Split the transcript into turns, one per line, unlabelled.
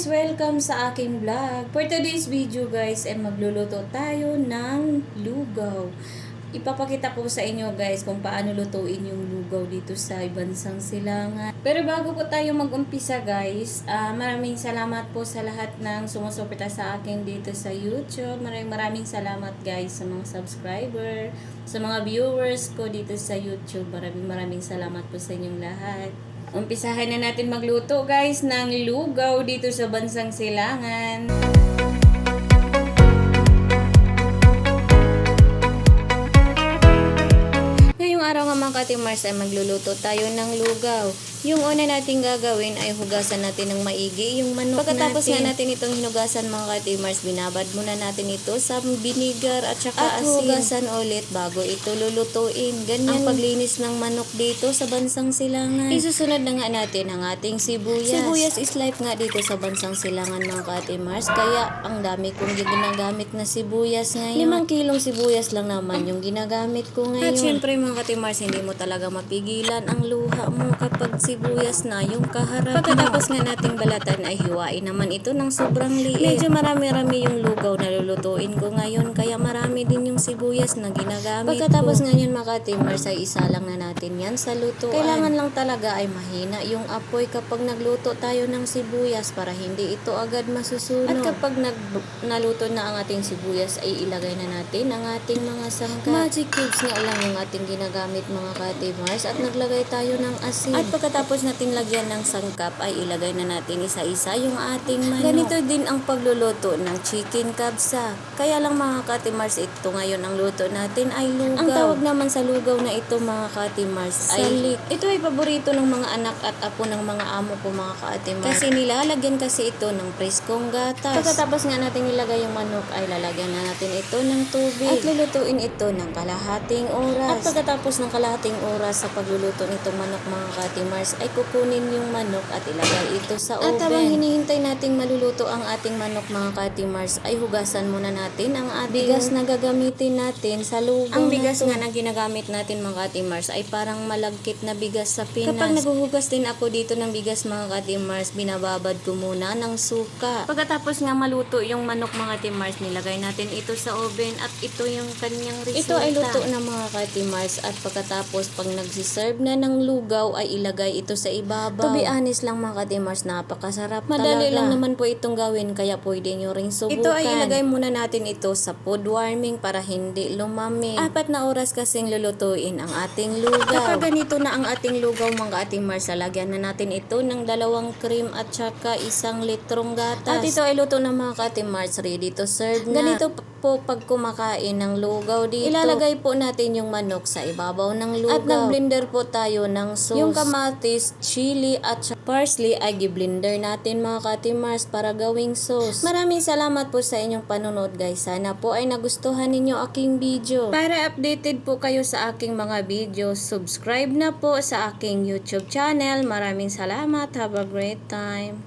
guys! Welcome sa aking vlog. For today's video guys, ay magluluto tayo ng lugaw. Ipapakita ko sa inyo guys kung paano lutuin yung lugaw dito sa bansang Silangan. Pero bago po tayo mag-umpisa guys, maraming salamat po sa lahat ng sumusuporta sa akin dito sa YouTube. Maraming salamat guys sa mga subscriber, sa mga viewers ko dito sa YouTube. Maraming salamat po sa inyong lahat. Umpisahan na natin magluto guys ng lugaw dito sa bansang Silangan. Ngayong araw nga mga katimars ay magluluto tayo ng lugaw. Yung una natin gagawin ay hugasan natin ng maigi yung manok Pagkatapos natin. Nga natin itong hinugasan mga katimars, binabad muna natin ito sa vinegar at saka asin. At hugasan ulit bago ito lulutuin. Ganyan ang paglinis ng manok dito sa bansang Silangan. Isusunod na nga natin ang ating sibuyas. Sibuyas is life nga dito sa bansang Silangan mga katimars. Kaya ang dami kong ginagamit na sibuyas ngayon. 5 kilong sibuyas lang naman yung ginagamit ko ngayon. At syempre mga katimars, hindi mo talaga mapigilan ang luha mo kapag sibuyas na yung kaharap. Pagkatapos nga nating balatan ay hiwain naman ito ng sobrang liit. Medyo marami-rami yung lugaw na lulutuin ko ngayon, kaya marami din yung sibuyas na ginagamit Pagkatapos nga yun mga katimars ay isa lang na natin yan sa lutuan. Kailangan lang talaga ay mahina yung apoy kapag nagluto tayo ng sibuyas para hindi ito agad masusunog. At kapag naluto na ang ating sibuyas ay ilagay na natin ang ating mga sangkap. Magic cubes nga lang yung ating ginagamit mga katimars at naglagay tayo ng asin. At pagkatapos natin lagyan ng sangkap ay ilagay na natin isa-isa yung ating manok. Ganito din ang pagluluto ng chicken kabsa. Kaya lang mga katimars, ito ngayon ang luto natin ay lugaw. Ang tawag naman sa lugaw na ito mga katimars ay salik. Ito ay paborito ng mga anak at apo ng mga amo ko mga katimars. Kasi nilalagyan kasi ito ng preskong gatas. Pagkatapos nga natin ilagay yung manok ay lalagyan na natin ito ng tubig. At lulutuin ito ng kalahating oras. At pagkatapos ng kalahating oras sa pagluluto nitong manok mga katimars ay kukunin yung manok at ilagay ito sa oven. At habang hinihintay nating maluluto ang ating manok mga katimars ay hugasan muna natin ang ating bigas na gagamitin natin sa lugaw. Ang bigas nga na ginagamit natin mga katimars ay parang malagkit na bigas sa Pinas. Kapag naghuhugas din ako dito ng bigas mga katimars, binababad ko muna ng suka. Pagkatapos nga maluto yung manok mga katimars, nilagay natin ito sa oven at ito yung kanyang resulta. Ito ay luto na mga katimars at pagkatapos pag nagsiserve na ng lugaw ay ilagay ito sa ibabaw. To be honest lang mga katimars, napakasarap Madali talaga. Lang naman po itong gawin kaya pwede nyo ring subukan. Ito ay ilagay muna natin ito sa food warming para hindi lumamig. 4 na oras kasing lulutuin ang ating lugaw. Kapag ganito na ang ating lugaw mga katimars, lalagyan na natin ito ng 2 cream at saka 1 litrong gatas. At ito ay luto na mga katimars, ready to serve na. Ganito po pag kumakain ng lugaw dito. Ilalagay po natin yung manok sa ibabaw ng lugaw. At nag-blender po tayo ng sauce. Yung kamatis, chili at parsley ay gi-blender natin mga katimars para gawing sauce. Maraming salamat po sa inyong panonood guys. Sana po ay nagustuhan ninyo aking video. Para updated po kayo sa aking mga videos, subscribe na po sa aking YouTube channel. Maraming salamat. Have a great time.